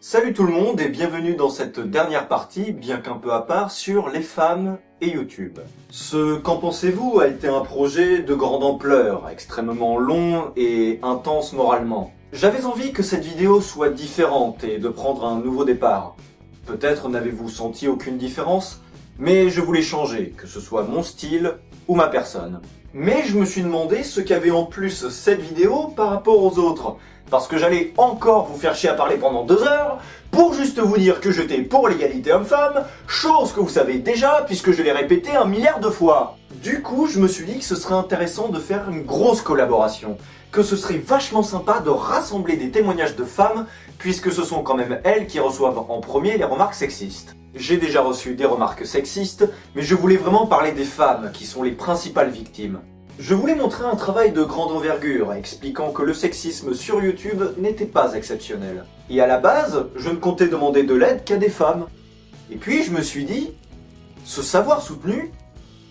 Salut tout le monde et bienvenue dans cette dernière partie, bien qu'un peu à part, sur les femmes et YouTube. Ce Qu'en pensez-vous a été un projet de grande ampleur, extrêmement long et intense moralement. J'avais envie que cette vidéo soit différente et de prendre un nouveau départ. Peut-être n'avez-vous senti aucune différence, mais je voulais changer, que ce soit mon style ou ma personne. Mais je me suis demandé ce qu'avait en plus cette vidéo par rapport aux autres, parce que j'allais encore vous faire chier à parler pendant 2 heures, pour juste vous dire que j'étais pour l'égalité homme-femme, chose que vous savez déjà puisque je l'ai répété 1 milliard de fois. Du coup, je me suis dit que ce serait intéressant de faire une grosse collaboration, que ce serait vachement sympa de rassembler des témoignages de femmes, puisque ce sont quand même elles qui reçoivent en premier les remarques sexistes. J'ai déjà reçu des remarques sexistes, mais je voulais vraiment parler des femmes, qui sont les principales victimes. Je voulais montrer un travail de grande envergure, expliquant que le sexisme sur YouTube n'était pas exceptionnel. Et à la base, je ne comptais demander de l'aide qu'à des femmes. Et puis je me suis dit, ce savoir soutenu,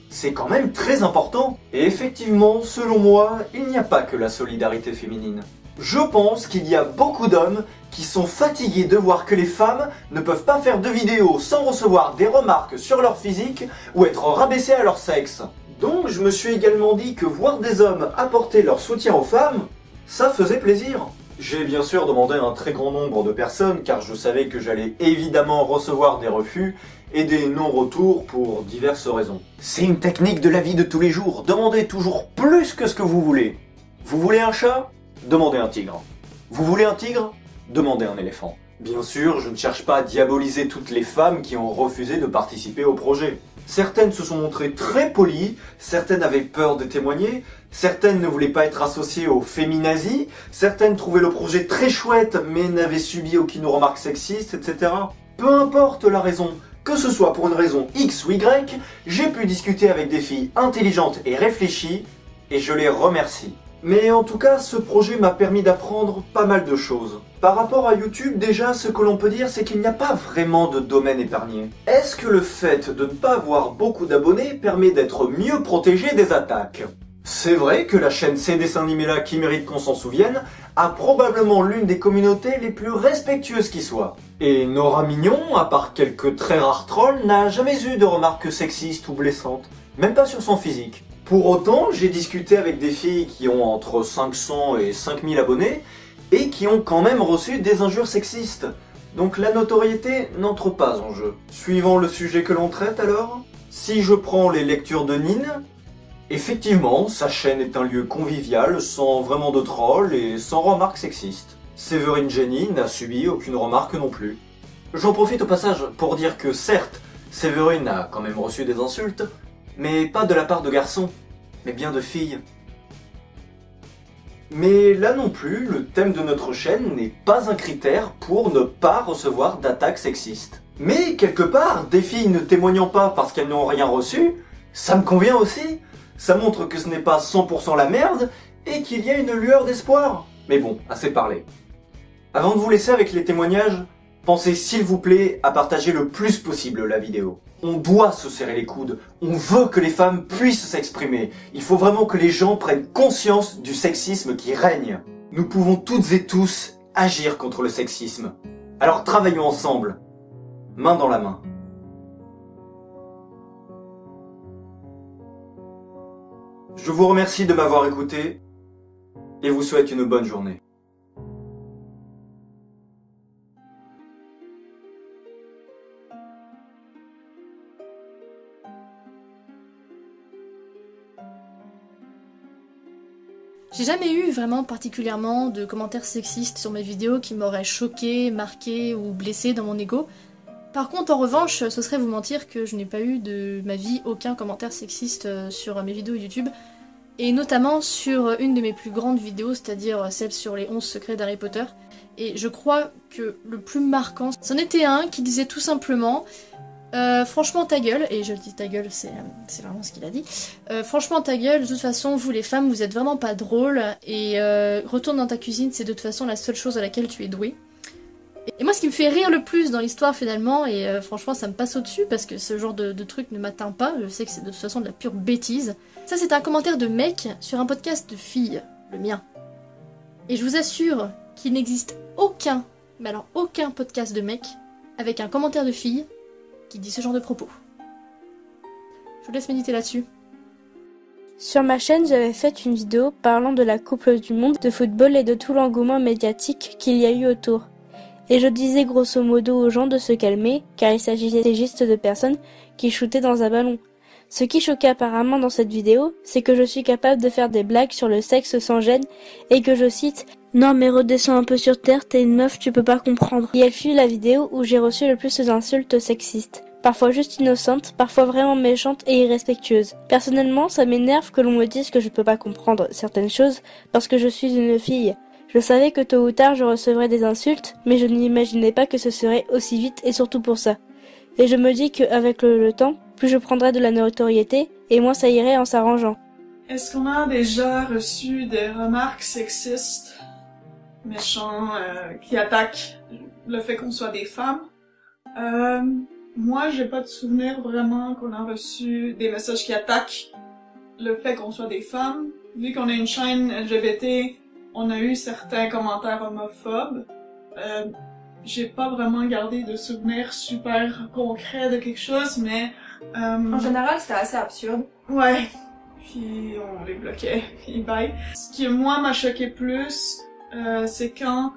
c'est quand même très important. Et effectivement, selon moi, il n'y a pas que la solidarité féminine. Je pense qu'il y a beaucoup d'hommes qui sont fatigués de voir que les femmes ne peuvent pas faire de vidéos sans recevoir des remarques sur leur physique ou être rabaissées à leur sexe. Donc je me suis également dit que voir des hommes apporter leur soutien aux femmes, ça faisait plaisir. J'ai bien sûr demandé à un très grand nombre de personnes car je savais que j'allais évidemment recevoir des refus et des non-retours pour diverses raisons. C'est une technique de la vie de tous les jours, demandez toujours plus que ce que vous voulez. Vous voulez un chat? Demandez un tigre. Vous voulez un tigre? Demandez un éléphant. Bien sûr, je ne cherche pas à diaboliser toutes les femmes qui ont refusé de participer au projet. Certaines se sont montrées très polies, certaines avaient peur de témoigner, certaines ne voulaient pas être associées aux féminazis, certaines trouvaient le projet très chouette mais n'avaient subi aucune remarque sexiste, etc. Peu importe la raison, que ce soit pour une raison X ou Y, j'ai pu discuter avec des filles intelligentes et réfléchies, et je les remercie. Mais en tout cas, ce projet m'a permis d'apprendre pas mal de choses. Par rapport à YouTube, déjà, ce que l'on peut dire, c'est qu'il n'y a pas vraiment de domaine épargné. Est-ce que le fait de ne pas avoir beaucoup d'abonnés permet d'être mieux protégé des attaques? C'est vrai que la chaîne Ces dessins animés-là qui mérite qu'on s'en souvienne a probablement l'une des communautés les plus respectueuses qui soit. Et Nora Mignon, à part quelques très rares trolls, n'a jamais eu de remarques sexistes ou blessantes, même pas sur son physique. Pour autant, j'ai discuté avec des filles qui ont entre 500 et 5000 abonnés et qui ont quand même reçu des injures sexistes. Donc la notoriété n'entre pas en jeu. Suivant le sujet que l'on traite alors, si je prends les lectures de Nin, effectivement, sa chaîne est un lieu convivial, sans vraiment de trolls et sans remarques sexistes. Séverine Jenny n'a subi aucune remarque non plus. J'en profite au passage pour dire que certes, Séverine a quand même reçu des insultes, mais pas de la part de garçons, mais bien de filles. Mais là non plus, le thème de notre chaîne n'est pas un critère pour ne pas recevoir d'attaques sexistes. Mais quelque part, des filles ne témoignant pas parce qu'elles n'ont rien reçu, ça me convient aussi. Ça montre que ce n'est pas 100% la merde et qu'il y a une lueur d'espoir. Mais bon, assez parlé. Avant de vous laisser avec les témoignages, pensez s'il vous plaît à partager le plus possible la vidéo. On doit se serrer les coudes, on veut que les femmes puissent s'exprimer. Il faut vraiment que les gens prennent conscience du sexisme qui règne. Nous pouvons toutes et tous agir contre le sexisme. Alors travaillons ensemble, main dans la main. Je vous remercie de m'avoir écouté et vous souhaite une bonne journée. J'ai jamais eu vraiment particulièrement de commentaires sexistes sur mes vidéos qui m'auraient choqué, marqué ou blessé dans mon ego. Par contre, en revanche, ce serait vous mentir que je n'ai pas eu de ma vie aucun commentaire sexiste sur mes vidéos YouTube. Et notamment sur une de mes plus grandes vidéos, c'est-à-dire celle sur les 11 secrets d'Harry Potter. Et je crois que le plus marquant, c'en était un qui disait tout simplement... franchement ta gueule, et je le dis ta gueule, c'est vraiment ce qu'il a dit. Franchement ta gueule, de toute façon, vous les femmes, vous êtes vraiment pas drôles, et retourne dans ta cuisine, c'est de toute façon la seule chose à laquelle tu es douée. Et moi ce qui me fait rire le plus dans l'histoire finalement, et franchement ça me passe au-dessus, parce que ce genre de truc ne m'atteint pas, je sais que c'est de toute façon de la pure bêtise. Ça c'est un commentaire de mec sur un podcast de filles, le mien. Et je vous assure qu'il n'existe aucun Mais alors aucun podcast de mec avec un commentaire de fille qui dit ce genre de propos. Je vous laisse méditer là-dessus. Sur ma chaîne, j'avais fait une vidéo parlant de la Coupe du Monde de football et de tout l'engouement médiatique qu'il y a eu autour. Et je disais grosso modo aux gens de se calmer, car il s'agissait juste de personnes qui shootaient dans un ballon. Ce qui choquait apparemment dans cette vidéo, c'est que je suis capable de faire des blagues sur le sexe sans gêne et que je cite « Non mais redescends un peu sur terre, t'es une meuf, tu peux pas comprendre ». Et elle fut la vidéo où j'ai reçu le plus d'insultes sexistes. Parfois juste innocentes, parfois vraiment méchantes et irrespectueuses. Personnellement, ça m'énerve que l'on me dise que je peux pas comprendre certaines choses parce que je suis une fille. Je savais que tôt ou tard je recevrais des insultes, mais je n'imaginais pas que ce serait aussi vite et surtout pour ça. Et je me dis qu'avec le temps, plus je prendrai de la notoriété et moins ça irait en s'arrangeant. Est-ce qu'on a déjà reçu des remarques sexistes, méchants, qui attaquent le fait qu'on soit des femmes? Moi, j'ai pas de souvenir vraiment qu'on a reçu des messages qui attaquent le fait qu'on soit des femmes. Vu qu'on est une chaîne LGBT, on a eu certains commentaires homophobes. J'ai pas vraiment gardé de souvenirs super concrets de quelque chose, mais... En général, c'était assez absurde. Ouais. Puis on les bloquait, puis bye. Ce qui, moi, m'a choqué plus, c'est quand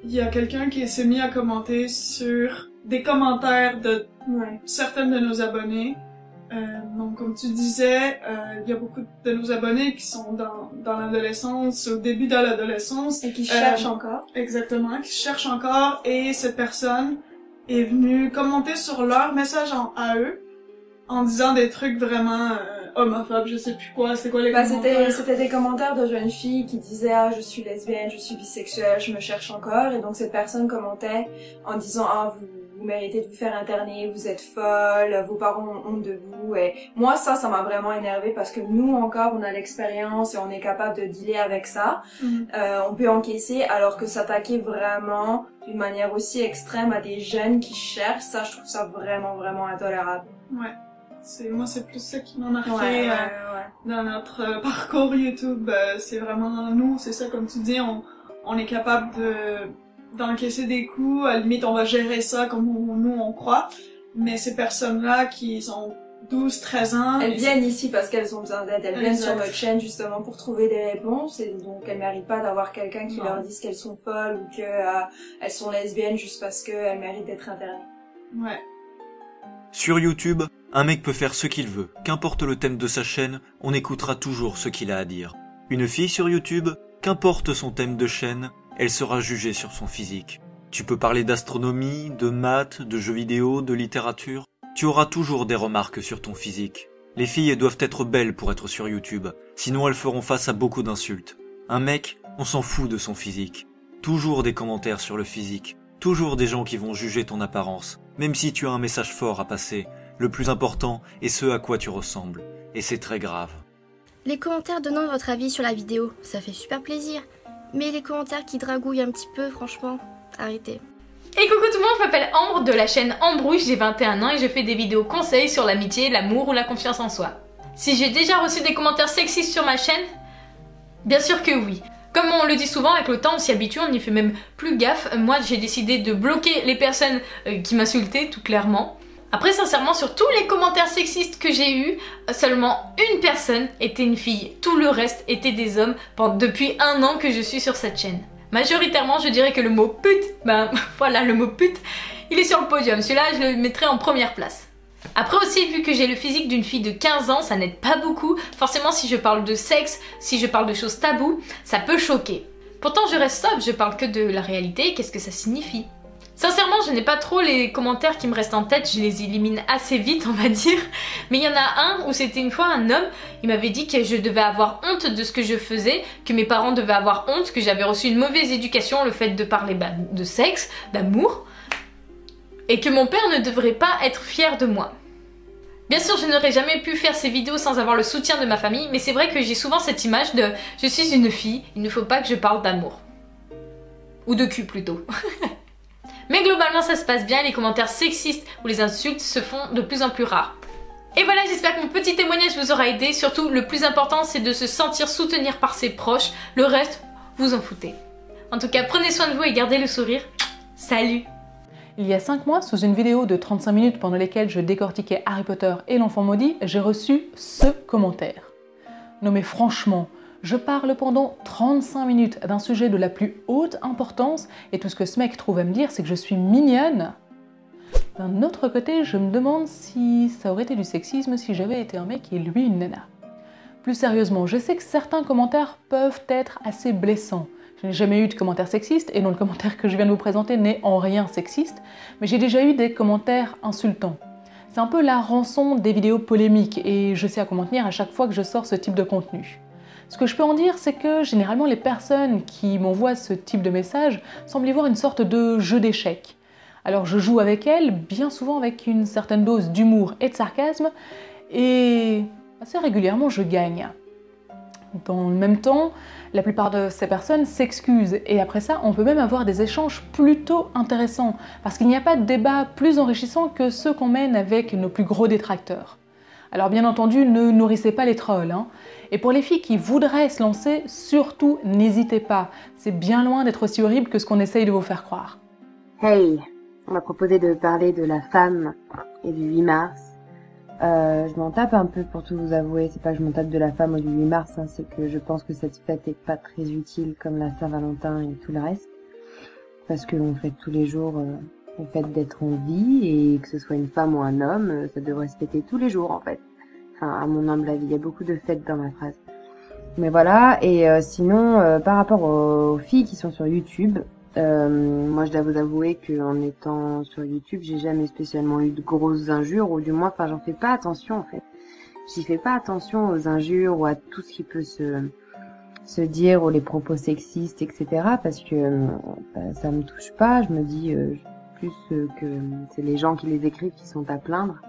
il y a quelqu'un qui s'est mis à commenter sur des commentaires de certaines de nos abonnés. Donc, comme tu disais, il y a beaucoup de nos abonnés qui sont dans l'adolescence, au début de l'adolescence. Et qui cherchent encore. Exactement, qui cherchent encore. Et cette personne est venue commenter sur leur message à eux, en disant des trucs vraiment homophobes, je sais plus quoi, c'est quoi les commentaires? C'était des commentaires de jeunes filles qui disaient « Ah, je suis lesbienne, je suis bisexuelle, je me cherche encore ». Et donc cette personne commentait en disant « Ah, vous méritez de vous faire interner, vous êtes folle, vos parents ont honte de vous ». Et moi, ça m'a vraiment énervée parce que nous encore, on a l'expérience et on est capable de dealer avec ça. On peut encaisser, alors que s'attaquer vraiment d'une manière aussi extrême à des jeunes qui cherchent, ça, je trouve ça vraiment, vraiment intolérable. Ouais. Moi, c'est plus ça qui m'a marqué dans notre parcours YouTube. C'est vraiment nous, c'est ça, comme tu dis, on est capable d'encaisser des coups. À la limite, on va gérer ça comme nous, on croit. Mais ces personnes-là qui ont 12, 13 ans... Elles viennent ici parce qu'elles ont besoin d'aide. Elles viennent sur notre chaîne justement pour trouver des réponses. Et donc, elles méritent pas d'avoir quelqu'un qui leur dise qu'elles sont folles ou qu'elles sont lesbiennes juste parce qu'elles méritent d'être internées. Ouais. Sur YouTube, un mec peut faire ce qu'il veut. Qu'importe le thème de sa chaîne, on écoutera toujours ce qu'il a à dire. Une fille sur YouTube, qu'importe son thème de chaîne, elle sera jugée sur son physique. Tu peux parler d'astronomie, de maths, de jeux vidéo, de littérature. Tu auras toujours des remarques sur ton physique. Les filles doivent être belles pour être sur YouTube, sinon elles feront face à beaucoup d'insultes. Un mec, on s'en fout de son physique. Toujours des commentaires sur le physique. Toujours des gens qui vont juger ton apparence. Même si tu as un message fort à passer, le plus important est ce à quoi tu ressembles. Et c'est très grave. Les commentaires donnant votre avis sur la vidéo, ça fait super plaisir. Mais les commentaires qui dragouillent un petit peu, franchement, arrêtez. Et coucou tout le monde, je m'appelle Ambre de la chaîne Embrouille, j'ai 21 ans et je fais des vidéos conseils sur l'amitié, l'amour ou la confiance en soi. Si j'ai déjà reçu des commentaires sexistes sur ma chaîne? Bien sûr que oui. Comme on le dit souvent, avec le temps on s'y habitue, on n'y fait même plus gaffe. Moi j'ai décidé de bloquer les personnes qui m'insultaient, tout clairement. Après sincèrement, sur tous les commentaires sexistes que j'ai eus, seulement une personne était une fille. Tout le reste était des hommes depuis 1 an que je suis sur cette chaîne. Majoritairement je dirais que le mot pute, ben voilà le mot pute, il est sur le podium. Celui-là je le mettrais en première place. Après aussi, vu que j'ai le physique d'une fille de 15 ans, ça n'aide pas beaucoup. Forcément, si je parle de sexe, si je parle de choses taboues, ça peut choquer. Pourtant, je reste sobre, je parle que de la réalité, qu'est-ce que ça signifie. Sincèrement, je n'ai pas trop les commentaires qui me restent en tête, je les élimine assez vite, on va dire. Mais il y en a un où c'était une fois un homme, il m'avait dit que je devais avoir honte de ce que je faisais, que mes parents devaient avoir honte, que j'avais reçu une mauvaise éducation, le fait de parler de sexe, d'amour, et que mon père ne devrait pas être fier de moi. Bien sûr, je n'aurais jamais pu faire ces vidéos sans avoir le soutien de ma famille, mais c'est vrai que j'ai souvent cette image de « je suis une fille, il ne faut pas que je parle d'amour ». Ou de cul plutôt. Mais globalement ça se passe bien, les commentaires sexistes ou les insultes se font de plus en plus rares. Et voilà, j'espère que mon petit témoignage vous aura aidé. Surtout, le plus important c'est de se sentir soutenir par ses proches, le reste, vous en foutez. En tout cas, prenez soin de vous et gardez le sourire. Salut! Il y a 5 mois, sous une vidéo de 35 minutes pendant lesquelles je décortiquais Harry Potter et l'enfant maudit, j'ai reçu ce commentaire. Non mais franchement, je parle pendant 35 minutes d'un sujet de la plus haute importance et tout ce que ce mec trouve à me dire, c'est que je suis mignonne. D'un autre côté, je me demande si ça aurait été du sexisme si j'avais été un mec et lui une nana. Plus sérieusement, je sais que certains commentaires peuvent être assez blessants. Je n'ai jamais eu de commentaires sexistes et non, le commentaire que je viens de vous présenter n'est en rien sexiste, mais j'ai déjà eu des commentaires insultants. C'est un peu la rançon des vidéos polémiques et je sais à quoi m'en tenir à chaque fois que je sors ce type de contenu. Ce que je peux en dire, c'est que généralement les personnes qui m'envoient ce type de message semblent y voir une sorte de jeu d'échecs. Alors je joue avec elles, bien souvent avec une certaine dose d'humour et de sarcasme, et assez régulièrement je gagne. Dans le même temps, la plupart de ces personnes s'excusent et après ça, on peut même avoir des échanges plutôt intéressants parce qu'il n'y a pas de débat plus enrichissant que ceux qu'on mène avec nos plus gros détracteurs. Alors bien entendu, ne nourrissez pas les trolls, hein. Et pour les filles qui voudraient se lancer, surtout n'hésitez pas. C'est bien loin d'être aussi horrible que ce qu'on essaye de vous faire croire. Hey, on m'a proposé de parler de la femme et du 8 mars. Je m'en tape un peu pour tout vous avouer, c'est pas que je m'en tape de la femme ou du 8 mars, hein, c'est que je pense que cette fête est pas très utile comme la Saint-Valentin et tout le reste. Parce que l'on fête tous les jours le fait d'être en vie et que ce soit une femme ou un homme, ça devrait se fêter tous les jours en fait. Enfin, à mon humble avis, il y a beaucoup de fêtes dans ma phrase. Mais voilà, et sinon, par rapport aux filles qui sont sur YouTube, moi je dois vous avouer qu'en étant sur YouTube, j'ai jamais spécialement eu de grosses injures, ou du moins, enfin j'en fais pas attention en fait. J'y fais pas attention aux injures ou à tout ce qui peut se dire, ou les propos sexistes, etc. parce que ça me touche pas, je me dis plus que c'est les gens qui les écrivent qui sont à plaindre,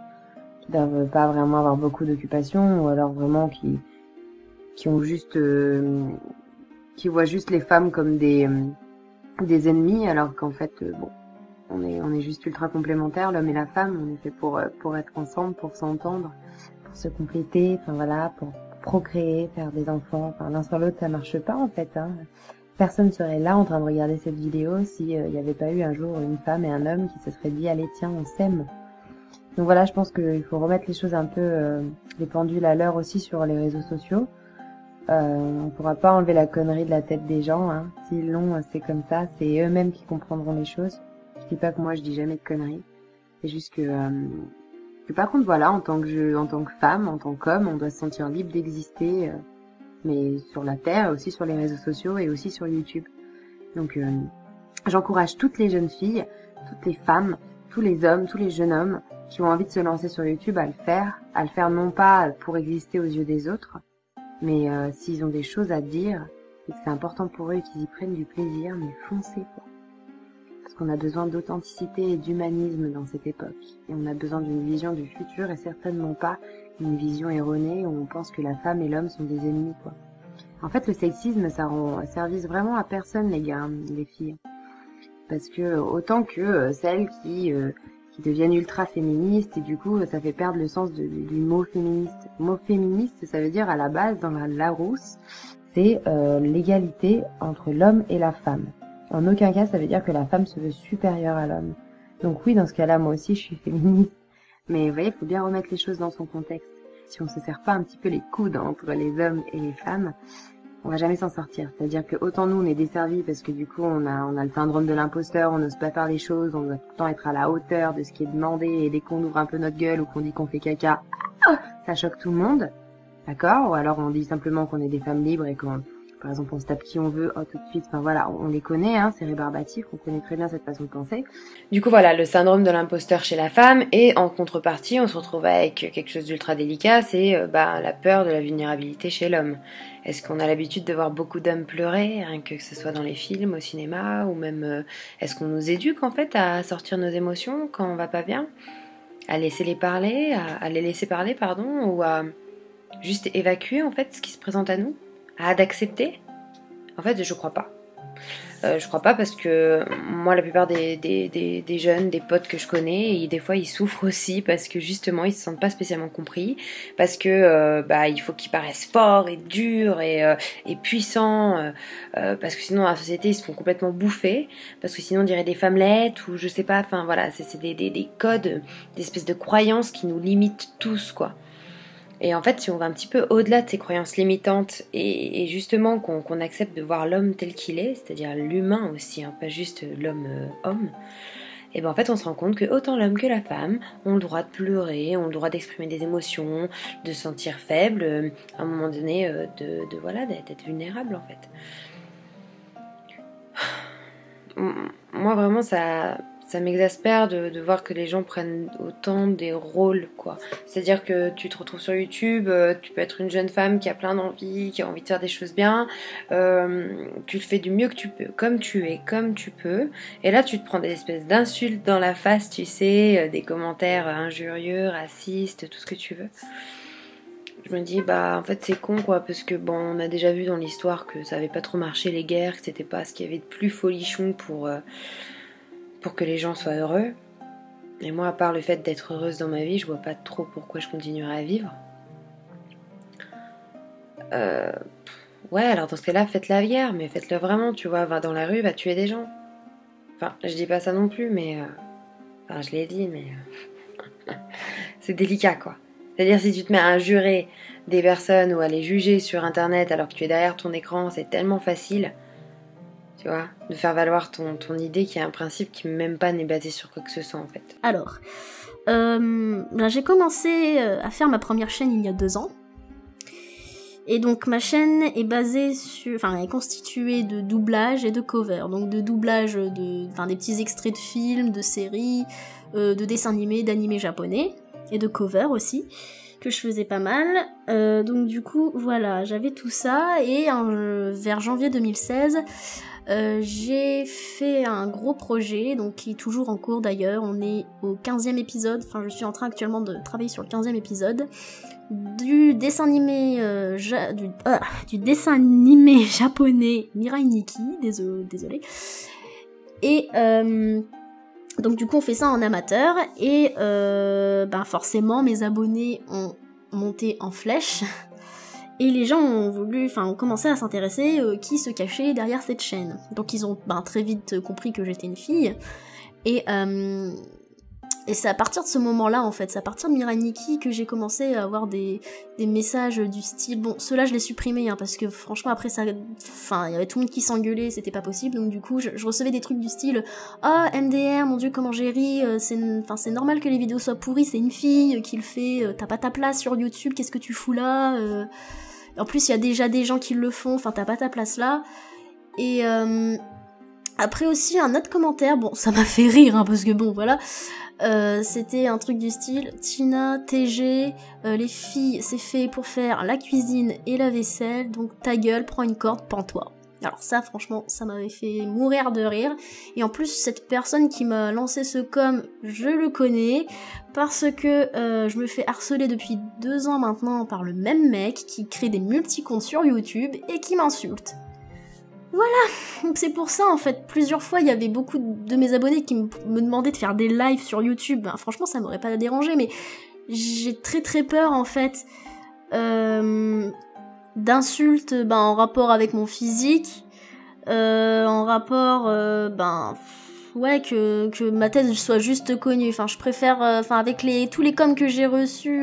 qui doivent pas vraiment avoir beaucoup d'occupation, ou alors vraiment qui ont juste qui voient juste les femmes comme des ennemis, alors qu'en fait bon, on est juste ultra complémentaires, l'homme et la femme, on est fait pour être ensemble, pour s'entendre, pour se compléter, enfin voilà, pour procréer, faire des enfants, enfin l'un sans l'autre ça marche pas en fait, hein. Personne serait là en train de regarder cette vidéo si y avait pas eu un jour une femme et un homme qui se seraient dit allez tiens on s'aime. Donc voilà, je pense qu'il faut remettre les choses un peu les pendules à l'heure aussi sur les réseaux sociaux. On pourra pas enlever la connerie de la tête des gens, hein. S'ils l'ont, c'est comme ça, c'est eux-mêmes qui comprendront les choses. Je dis pas que moi je dis jamais de conneries, c'est juste que par contre voilà, en tant que femme, en tant qu'homme, on doit se sentir libre d'exister, mais sur la terre, aussi sur les réseaux sociaux et aussi sur YouTube. Donc j'encourage toutes les jeunes filles, toutes les femmes, tous les hommes, tous les jeunes hommes qui ont envie de se lancer sur YouTube à le faire non pas pour exister aux yeux des autres, mais s'ils ont des choses à dire et que c'est important pour eux et qu'ils y prennent du plaisir, mais foncez quoi. Parce qu'on a besoin d'authenticité et d'humanisme dans cette époque. Et on a besoin d'une vision du futur et certainement pas une vision erronée où on pense que la femme et l'homme sont des ennemis quoi. En fait le sexisme ça rend service vraiment à personne les gars, les filles. Parce que autant que celles qui deviennent ultra féministes et du coup ça fait perdre le sens du mot féministe. Le mot féministe ça veut dire à la base dans la Larousse c'est l'égalité entre l'homme et la femme. En aucun cas ça veut dire que la femme se veut supérieure à l'homme. Donc oui dans ce cas-là moi aussi je suis féministe. Mais vous voyez il faut bien remettre les choses dans son contexte. Si on se serre pas un petit peu les coudes entre les hommes et les femmes, on va jamais s'en sortir. C'est-à-dire que autant nous on est desservis parce que du coup on a le syndrome de l'imposteur, on n'ose pas faire les choses, on doit tout le temps être à la hauteur de ce qui est demandé et dès qu'on ouvre un peu notre gueule ou qu'on dit qu'on fait caca, ça choque tout le monde, d'accord? Ou alors on dit simplement qu'on est des femmes libres et qu'on, par exemple, on se tape qui on veut, tout de suite, enfin voilà, on les connaît, hein, c'est rébarbatif, on connaît très bien cette façon de penser. Du coup voilà, le syndrome de l'imposteur chez la femme, et en contrepartie, on se retrouve avec quelque chose d'ultra délicat, c'est la peur de la vulnérabilité chez l'homme. Est-ce qu'on a l'habitude de voir beaucoup d'hommes pleurer, rien que ce soit dans les films, au cinéma, ou même est-ce qu'on nous éduque en fait à sortir nos émotions quand on va pas bien, à laisser les parler, à les laisser parler, pardon, ou à juste évacuer en fait ce qui se présente à nous, à d'accepter? En fait, je crois pas. Je crois pas parce que moi la plupart des jeunes, des potes que je connais, et des fois ils souffrent aussi parce que justement ils se sentent pas spécialement compris, parce que il faut qu'ils paraissent forts et durs et puissants, parce que sinon dans la société ils se font complètement bouffer, parce que sinon on dirait des femmelettes ou je sais pas, enfin voilà, c'est des codes, des espèces de croyances qui nous limitent tous quoi. Et en fait, si on va un petit peu au-delà de ces croyances limitantes et justement qu'on accepte de voir l'homme tel qu'il est, c'est-à-dire l'humain aussi, hein, pas juste l'homme homme, et ben en fait on se rend compte que autant l'homme que la femme ont le droit de pleurer, ont le droit d'exprimer des émotions, de se sentir faible, à un moment donné, voilà, d'être vulnérable en fait. Moi vraiment ça m'exaspère de voir que les gens prennent autant des rôles, quoi. C'est-à-dire que tu te retrouves sur YouTube, tu peux être une jeune femme qui a plein d'envie, qui a envie de faire des choses bien, tu fais du mieux que tu peux, comme tu es, comme tu peux, et là tu te prends des espèces d'insultes dans la face, tu sais, des commentaires injurieux, racistes, tout ce que tu veux. Je me dis, en fait c'est con quoi, parce que bon, on a déjà vu dans l'histoire que ça avait pas trop marché les guerres, que c'était pas ce qu'il y avait de plus folichon pour que les gens soient heureux. Et moi, à part le fait d'être heureuse dans ma vie, je vois pas trop pourquoi je continuerais à vivre. Ouais, alors dans ce cas-là, faites la guerre, mais faites-le vraiment, tu vois, va dans la rue, va tuer des gens. Enfin, je dis pas ça non plus, mais... Enfin, je l'ai dit, mais... c'est délicat, quoi. C'est-à-dire, si tu te mets à injurer des personnes ou à les juger sur Internet alors que tu es derrière ton écran, c'est tellement facile... Tu vois, de faire valoir ton idée qui est un principe qui même pas n'est basé sur quoi que ce soit en fait. Alors, j'ai commencé à faire ma première chaîne il y a 2 ans. Et donc ma chaîne est basée sur, enfin, est constituée de doublage et de cover. Donc de doublage des petits extraits de films, de séries, de dessins animés, d'animés japonais, et de cover aussi, que je faisais pas mal. Donc du coup, voilà, j'avais tout ça, et vers janvier 2016, j'ai fait un gros projet, donc qui est toujours en cours d'ailleurs. On est au 15e épisode, enfin je suis en train actuellement de travailler sur le 15e épisode du dessin animé du dessin animé japonais Mirai Nikki, désolé. Et donc du coup on fait ça en amateur, et forcément mes abonnés ont monté en flèche. Et les gens ont commencé à s'intéresser qui se cachait derrière cette chaîne. Donc ils ont très vite compris que j'étais une fille. Et c'est à partir de ce moment-là, en fait, c'est à partir de Mirai Nikki que j'ai commencé à avoir des messages du style... Bon, ceux-là je les supprimais, parce que franchement après ça... Enfin, il y avait tout le monde qui s'engueulait, c'était pas possible. Donc du coup, je recevais des trucs du style « Ah, MDR, mon dieu, comment j'ai ri, c'est normal que les vidéos soient pourries, c'est une fille qui le fait, t'as pas ta place sur YouTube, qu'est-ce que tu fous là En plus, il y a déjà des gens qui le font, enfin, t'as pas ta place là. » Et après aussi, un autre commentaire, bon, ça m'a fait rire, parce que bon, voilà, c'était un truc du style « Tina, TG, les filles, c'est fait pour faire la cuisine et la vaisselle, donc ta gueule, prends une corde, pends-toi. » Alors ça, franchement, ça m'avait fait mourir de rire. Et en plus, cette personne qui m'a lancé ce com, je le connais, parce que je me fais harceler depuis 2 ans maintenant par le même mec qui crée des multi-comptes sur YouTube et qui m'insulte. Voilà, donc c'est pour ça en fait, plusieurs fois il y avait beaucoup de mes abonnés qui me demandaient de faire des lives sur YouTube. Franchement ça m'aurait pas dérangé, mais j'ai très peur en fait d'insultes en rapport avec mon physique, en rapport que ma tête soit juste connue. Enfin je préfère, avec tous les coms que j'ai reçus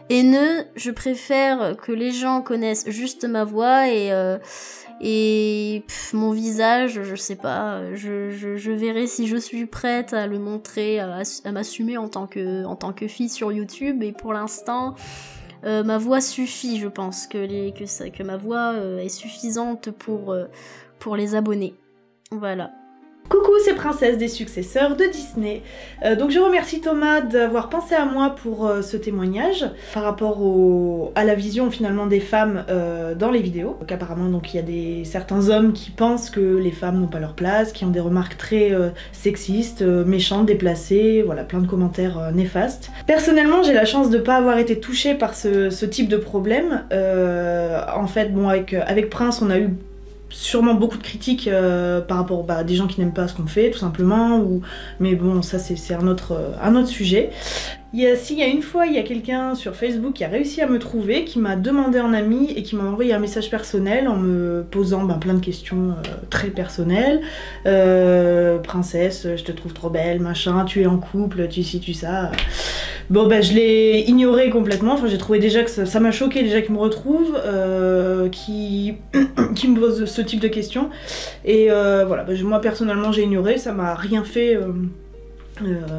haineux, je préfère que les gens connaissent juste ma voix et mon visage, je sais pas, je verrai si je suis prête à le montrer, à m'assumer en tant que fille sur YouTube. Et pour l'instant, ma voix suffit, je pense que ma voix est suffisante pour les abonnés. Voilà. Coucou, c'est Princesse des successeurs de Disney. Donc je remercie Thomas d'avoir pensé à moi pour ce témoignage par rapport à la vision finalement des femmes dans les vidéos. Donc apparemment donc il y a certains hommes qui pensent que les femmes n'ont pas leur place, qui ont des remarques très sexistes, méchantes, déplacées, voilà, plein de commentaires néfastes. Personnellement j'ai la chance de pas avoir été touchée par ce type de problème. En fait bon avec Prince on a eu sûrement beaucoup de critiques par rapport à des gens qui n'aiment pas ce qu'on fait, tout simplement. Mais bon, ça c'est un autre sujet. Il y a une fois, il y a quelqu'un sur Facebook qui a réussi à me trouver, qui m'a demandé en ami et qui m'a envoyé un message personnel en me posant plein de questions très personnelles. Princesse, je te trouve trop belle, machin, tu es en couple, tu ci, tu ça. Bon, je l'ai ignoré complètement. Enfin, j'ai trouvé déjà que ça m'a choqué déjà qu'il me retrouve, qui me pose ce type de questions. Et voilà, moi personnellement j'ai ignoré, ça m'a rien fait.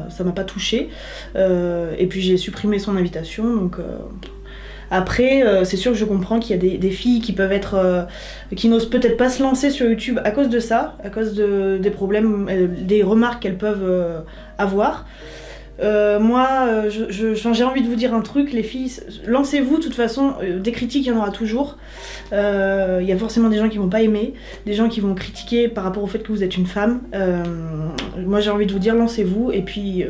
Ça m'a pas touchée, et puis j'ai supprimé son invitation, donc après c'est sûr que je comprends qu'il y a des filles qui peuvent être qui n'osent peut-être pas se lancer sur YouTube à cause de ça, à cause des problèmes, des remarques qu'elles peuvent avoir. Moi, j'ai envie de vous dire un truc, les filles, lancez-vous, de toute façon, des critiques il y en aura toujours. Il y a forcément des gens qui vont pas aimer, des gens qui vont critiquer par rapport au fait que vous êtes une femme. Moi j'ai envie de vous dire, lancez-vous, et puis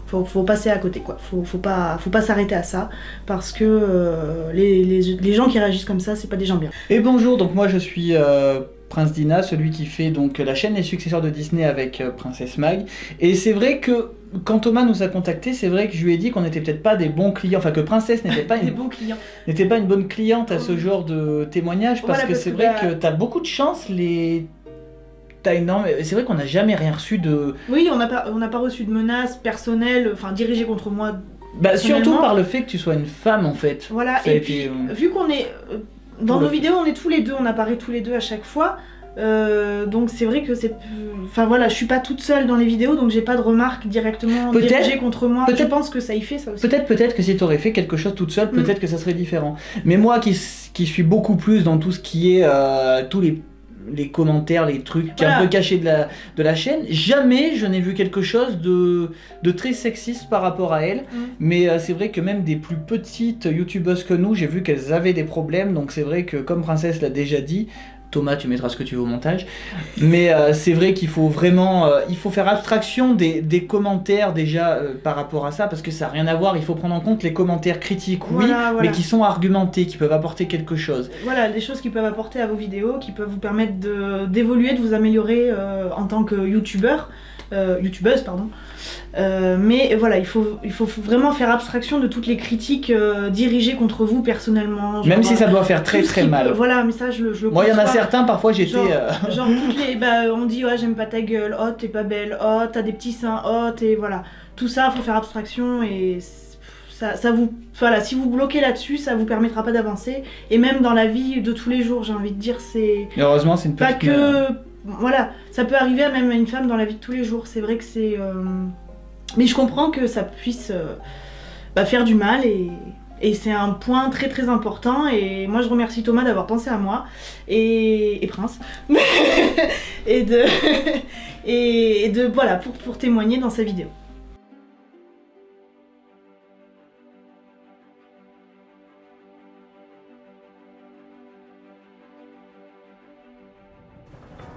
faut passer à côté, quoi. Faut pas s'arrêter à ça, parce que les gens qui réagissent comme ça, c'est pas des gens bien. Et bonjour, donc moi je suis Prince Dina, celui qui fait donc la chaîne Les Successeurs de Disney avec Princesse Mag. Et c'est vrai que quand Thomas nous a contactés, c'est vrai que je lui ai dit qu'on n'était peut-être pas des bons clients, enfin que Princesse n'était pas n'était pas une bonne cliente à ce genre de témoignage, parce que c'est vrai que t'as beaucoup de chance, t'as énorme. C'est vrai qu'on n'a jamais rien reçu de. Oui, on n'a pas reçu de menaces personnelles, enfin dirigées contre moi. Surtout par le fait que tu sois une femme en fait. Voilà. Et puis vu qu'on est dans nos vidéos, on est tous les deux, on apparaît tous les deux à chaque fois. Donc c'est vrai que c'est... Enfin voilà, je suis pas toute seule dans les vidéos, donc j'ai pas de remarques directement dirigées contre moi. Je pense que ça y fait ça aussi. Peut-être que si t'aurais fait quelque chose toute seule, peut-être que ça serait différent. Mais moi qui suis beaucoup plus dans tout ce qui est tous les commentaires, les trucs un peu cachés de la chaîne, jamais je n'ai vu quelque chose de très sexiste par rapport à elle. Mais c'est vrai que même des plus petites youtubeuses que nous, j'ai vu qu'elles avaient des problèmes, donc c'est vrai que comme Princesse l'a déjà dit, Thomas, tu mettras ce que tu veux au montage. Mais c'est vrai qu'il faut vraiment il faut faire abstraction des commentaires déjà par rapport à ça, parce que ça n'a rien à voir. Il faut prendre en compte les commentaires critiques, voilà. Mais qui sont argumentés, qui peuvent apporter quelque chose. Voilà, des choses qui peuvent apporter à vos vidéos, qui peuvent vous permettre d'évoluer, de vous améliorer en tant que youtubeuse, pardon. Mais voilà, il faut vraiment faire abstraction de toutes les critiques dirigées contre vous personnellement. Genre, même si ça doit faire très très mal. Voilà, mais ça je le moi, il y en a certains, parfois j'étais. Genre toutes les. On dit, ouais, j'aime pas ta gueule, oh, t'es pas belle, oh, t'as des petits seins, oh, t'es. Voilà. Tout ça, faut faire abstraction, et ça vous. Voilà, si vous bloquez là-dessus, ça vous permettra pas d'avancer. Et même dans la vie de tous les jours, j'ai envie de dire, c'est. Et heureusement, c'est une petite. Pas que. Voilà, ça peut arriver à même à une femme dans la vie de tous les jours. C'est vrai que c'est. Mais je comprends que ça puisse faire du mal, et c'est un point très très important, et moi je remercie Thomas d'avoir pensé à moi et Prince et de voilà pour témoigner dans sa vidéo.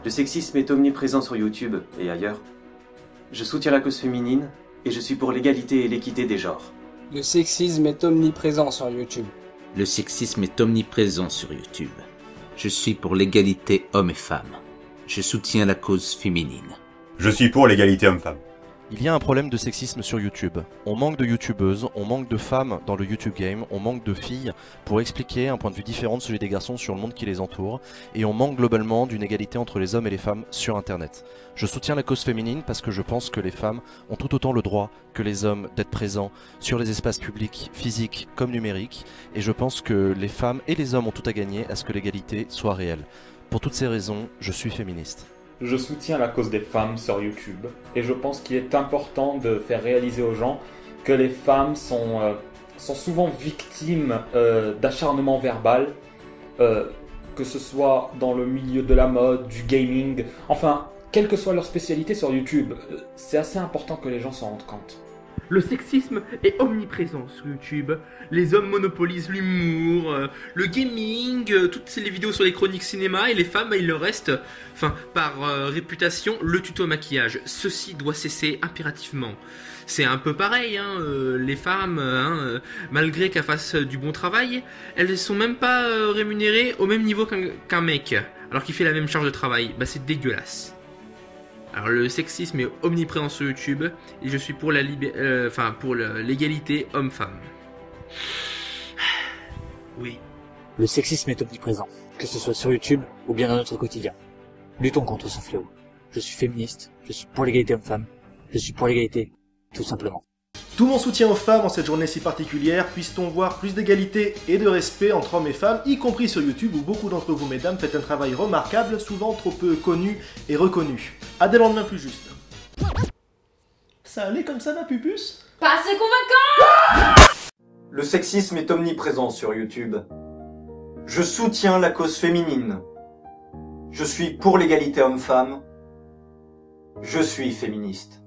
Le sexisme est omniprésent sur YouTube et ailleurs. Je soutiens la cause féminine et je suis pour l'égalité et l'équité des genres. Le sexisme est omniprésent sur YouTube. Le sexisme est omniprésent sur YouTube. Je suis pour l'égalité hommes et femmes. Je soutiens la cause féminine. Je suis pour l'égalité homme-femme. Il y a un problème de sexisme sur YouTube. On manque de youtubeuses, on manque de femmes dans le YouTube game, on manque de filles pour expliquer un point de vue différent de celui des garçons sur le monde qui les entoure, et on manque globalement d'une égalité entre les hommes et les femmes sur Internet. Je soutiens la cause féminine parce que je pense que les femmes ont tout autant le droit que les hommes d'être présents sur les espaces publics, physiques comme numériques, et je pense que les femmes et les hommes ont tout à gagner à ce que l'égalité soit réelle. Pour toutes ces raisons, je suis féministe. Je soutiens la cause des femmes sur YouTube et je pense qu'il est important de faire réaliser aux gens que les femmes sont souvent victimes d'acharnement verbal, que ce soit dans le milieu de la mode, du gaming, enfin, quelle que soit leur spécialité sur YouTube, c'est assez important que les gens s'en rendent compte. Le sexisme est omniprésent sur YouTube. Les hommes monopolisent l'humour, le gaming, toutes les vidéos sur les chroniques cinéma, et les femmes, il leur reste, par réputation, le tuto maquillage. Ceci doit cesser impérativement. C'est un peu pareil, les femmes, malgré qu'elles fassent du bon travail, elles sont même pas rémunérées au même niveau qu'un mec, alors qu'il fait la même charge de travail. Bah c'est dégueulasse. Alors le sexisme est omniprésent sur YouTube et je suis pour l'égalité homme-femme. Oui. Le sexisme est omniprésent, que ce soit sur YouTube ou bien dans notre quotidien. Luttons contre ce fléau. Je suis féministe, je suis pour l'égalité homme-femme, je suis pour l'égalité, tout simplement. Tout mon soutien aux femmes en cette journée si particulière, puisse-t-on voir plus d'égalité et de respect entre hommes et femmes, y compris sur YouTube où beaucoup d'entre vous, mesdames, faites un travail remarquable, souvent trop peu connu et reconnu. À des lendemains plus justes. Ça allait comme ça, ma pupuce? Pas assez convaincant! Le sexisme est omniprésent sur YouTube. Je soutiens la cause féminine. Je suis pour l'égalité homme-femme. Je suis féministe.